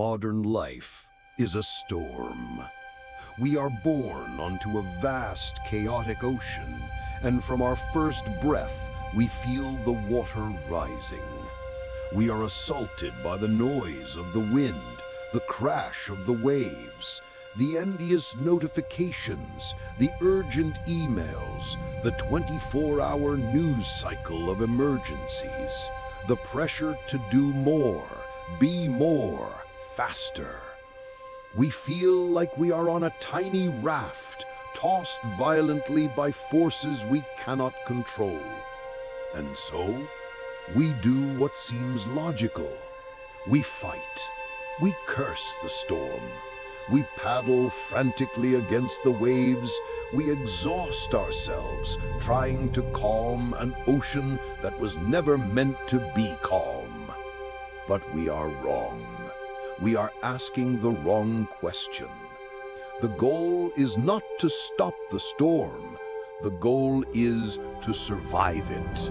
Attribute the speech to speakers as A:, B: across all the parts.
A: modern life is a storm. We are born onto a vast, chaotic ocean, and from our first breath, we feel the water rising. We are assaulted by the noise of the wind, the crash of the waves, the endless notifications, the urgent emails, the 24-hour news cycle of emergencies, the pressure to do more, be more, faster. We feel like we are on a tiny raft, tossed violently by forces we cannot control. And so, we do what seems logical. We fight. We curse the storm. We paddle frantically against the waves. We exhaust ourselves trying to calm an ocean that was never meant to be calm. But we are wrong. We are asking the wrong question. The goal is not to stop the storm. The goal is to survive it.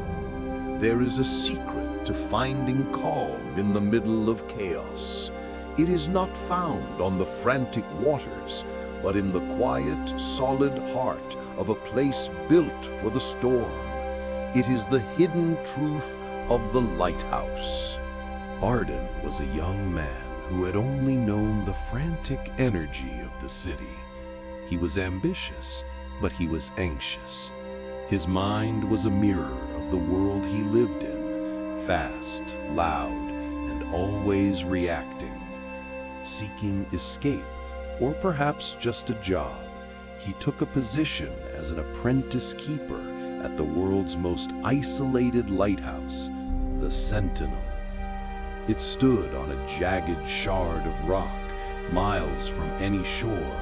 A: There is a secret to finding calm in the middle of chaos. It is not found on the frantic waters, but in the quiet, solid heart of a place built for the storm. It is the hidden truth of the lighthouse. Arden was a young man who had only known the frantic energy of the city. He was ambitious, but he was anxious. His mind was a mirror of the world he lived in, fast, loud, and always reacting. Seeking escape, or perhaps just a job, he took a position as an apprentice keeper at the world's most isolated lighthouse, the Sentinel. It stood on a jagged shard of rock, miles from any shore,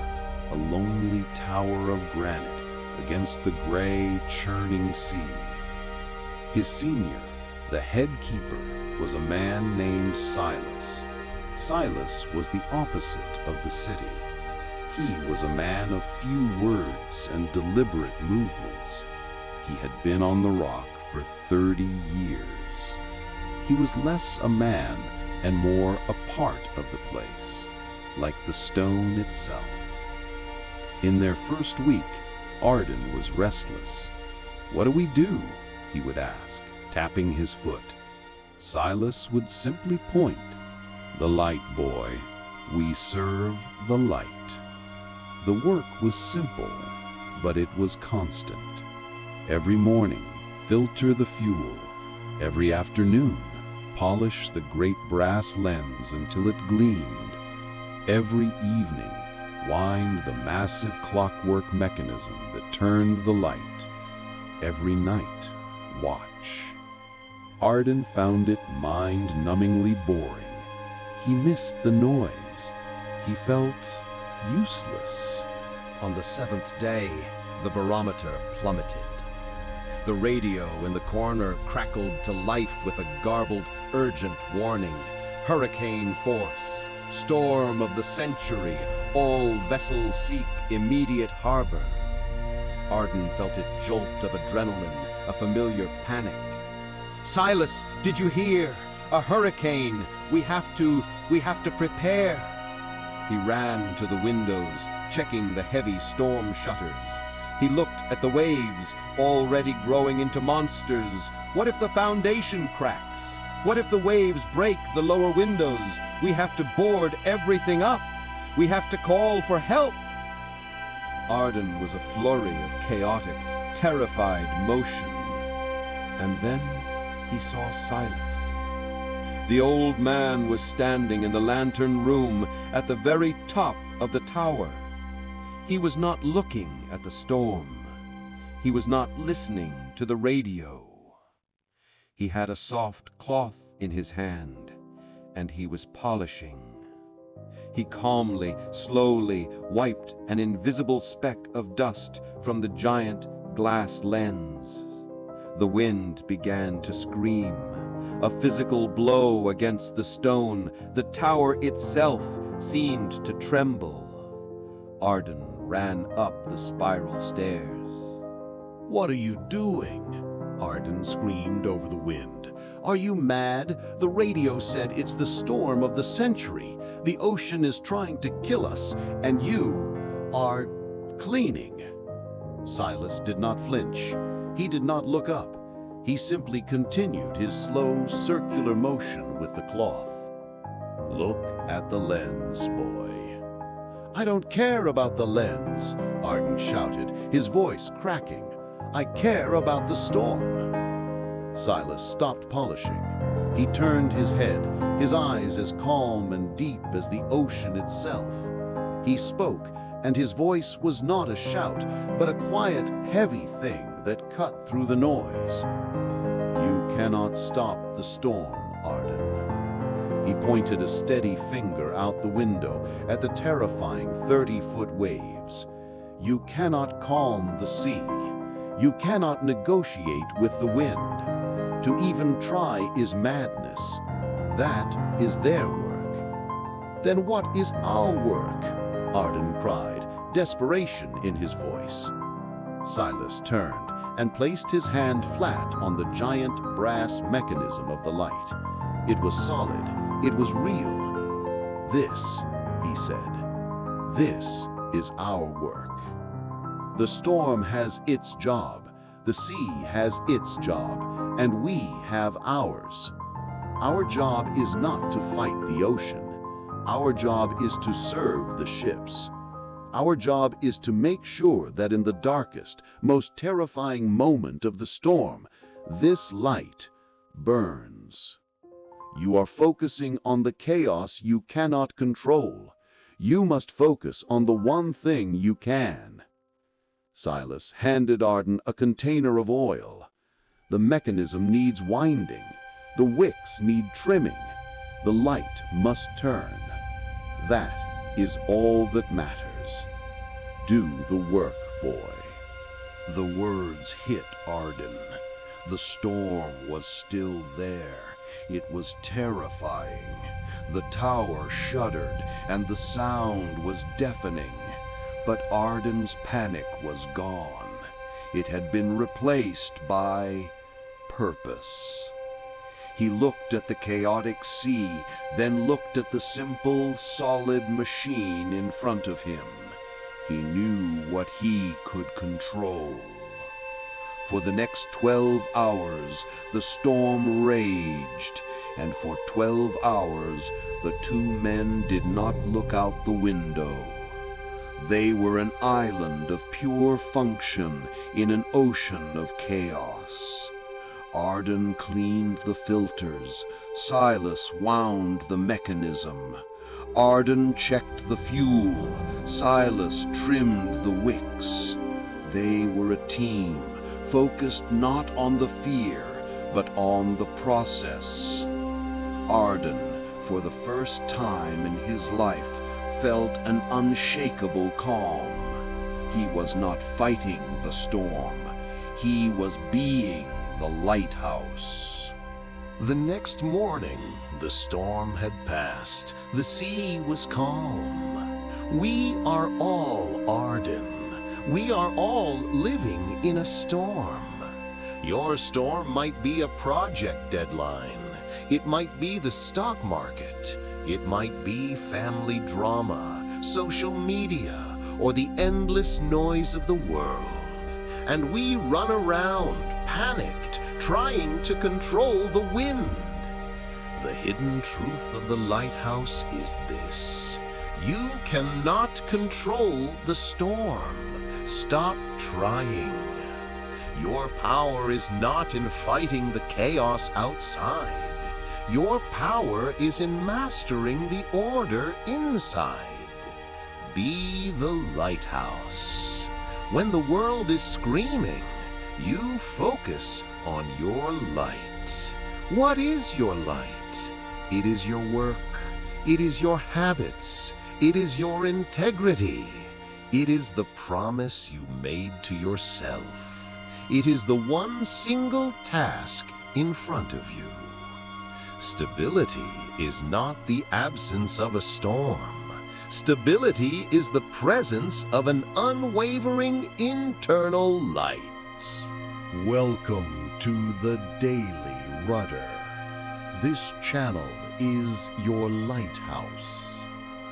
A: a lonely tower of granite against the gray, churning sea. His senior, the head keeper, was a man named Silas. Silas was the opposite of the city. He was a man of few words and deliberate movements. He had been on the rock for 30 years. He was less a man and more a part of the place, like the stone itself. In their first week, Arden was restless. "What do we do?" he would ask, tapping his foot. Silas would simply point. "The light, boy. We serve the light." The work was simple, but it was constant. Every morning, filter the fuel. Every afternoon, polish the great brass lens until it gleamed. Every evening, wind the massive clockwork mechanism that turned the light. Every night, watch. Arden found it mind-numbingly boring. He missed the noise. He felt useless.
B: On the 7th day, the barometer plummeted. The radio in the corner crackled to life with a garbled, urgent warning. Hurricane force, storm of the century, all vessels seek immediate harbor. Arden felt a jolt of adrenaline, a familiar panic. "Silas, did you hear? A hurricane! We have to prepare!" He ran to the windows, checking the heavy storm shutters. He looked at the waves, already growing into monsters. What if the foundation cracks? What if the waves break the lower windows? We have to board everything up. We have to call for help. Arden was a flurry of chaotic, terrified motion. And then he saw Silas. The old man was standing in the lantern room at the very top of the tower. He was not looking at the storm. He was not listening to the radio. He had a soft cloth in his hand, and he was polishing. He calmly, slowly wiped an invisible speck of dust from the giant glass lens. The wind began to scream. A physical blow against the stone, the tower itself seemed to tremble. Arden ran up the spiral stairs.
C: "What are you doing?" Arden screamed over the wind. "Are you mad? The radio said it's the storm of the century. The ocean is trying to kill us, and you are cleaning." Silas did not flinch. He did not look up. He simply continued his slow, circular motion with the cloth. "Look at the lens, boy." "I don't care about the lens," Arden shouted, his voice cracking. "I care about the storm." Silas stopped polishing. He turned his head, his eyes as calm and deep as the ocean itself. He spoke, and his voice was not a shout, but a quiet, heavy thing that cut through the noise. "You cannot stop the storm, Arden." He pointed a steady finger out the window at the terrifying 30-foot waves. "You cannot calm the sea. You cannot negotiate with the wind. To even try is madness. That is their work." "Then what is our work?" Arden cried, desperation in his voice. Silas turned and placed his hand flat on the giant brass mechanism of the light. It was solid. It was real. "This," he said, "this is our work. The storm has its job, the sea has its job, and we have ours. Our job is not to fight the ocean. Our job is to serve the ships. Our job is to make sure that in the darkest, most terrifying moment of the storm, this light burns. You are focusing on the chaos you cannot control. You must focus on the one thing you can." Silas handed Arden a container of oil. "The mechanism needs winding. The wicks need trimming. The light must turn. That is all that matters. Do the work, boy."
A: The words hit Arden. The storm was still there. It was terrifying. The tower shuddered, and the sound was deafening. But Arden's panic was gone. It had been replaced by purpose. He looked at the chaotic sea, then looked at the simple, solid machine in front of him. He knew what he could control. For the next 12 hours, the storm raged, and for 12 hours, the two men did not look out the window. They were an island of pure function in an ocean of chaos. Arden cleaned the filters. Silas wound the mechanism. Arden checked the fuel. Silas trimmed the wicks. They were a team, focused not on the fear, but on the process. Arden, for the first time in his life, felt an unshakable calm. He was not fighting the storm. He was being the lighthouse.
C: The next morning, the storm had passed. The sea was calm. We are all Arden. We are all living in a storm. Your storm might be a project deadline. It might be the stock market. It might be family drama, social media, or the endless noise of the world. And we run around, panicked, trying to control the wind. The hidden truth of the lighthouse is this: you cannot control the storm. Stop trying. Your power is not in fighting the chaos outside. Your power is in mastering the order inside. Be the lighthouse. When the world is screaming, you focus on your light. What is your light? It is your work. It is your habits. It is your integrity. It is the promise you made to yourself. It is the one single task in front of you. Stability is not the absence of a storm. Stability is the presence of an unwavering internal light.
A: Welcome to the Daily Rudder. This channel is your lighthouse.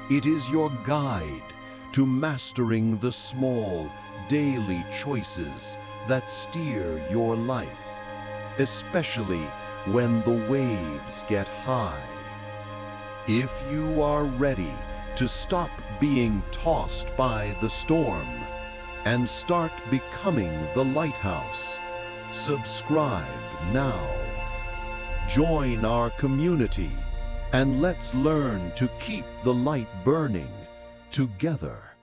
A: It is your guide to mastering the small, daily choices that steer your life, especially when the waves get high. If you are ready to stop being tossed by the storm and start becoming the lighthouse, subscribe now. Join our community and let's learn to keep the light burning together.